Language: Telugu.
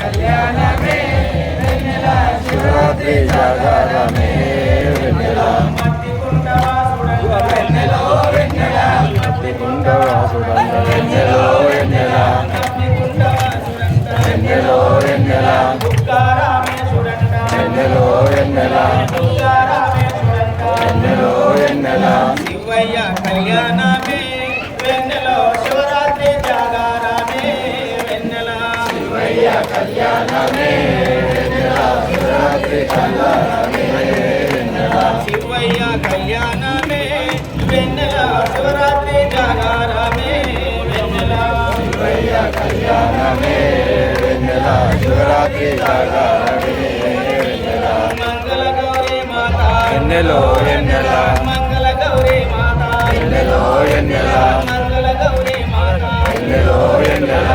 కళ్యాణమే వెన్నెల శివరాత్రి జాగరమే వెన్నెల వెన్నెలో వెన్నెల కుండవాసుడంత వెన్నెలో వెన్నెల వెన్నెలో వెన్నెల వెన్నెలో వెన్నెల వెన్నెలో వెన్నెల శివయ్య కళ్యాణమే వెన్నెలో శివరాత్రి జాగారమే వెన్నెల శివయ్య కళ్యాణమే వెన్నెల శివరాత్రి జాగరమే వెన్నెల శివయ్య కళ్యాణమే వెన్నెల శివరాత్రి జాగారమే వెన్నెల శివయ్య కళ్యాణమే వెన్నెల శివరాత్రి జాగరమే వెన్నెల మంగళ గౌరీ మాత వెన్నెలో వెన్నెల మంగళ గౌరీ మాత వెన్నెలో వెన్నెల మంగళ గౌరీ మాత వెన్నెలో వెన్నెల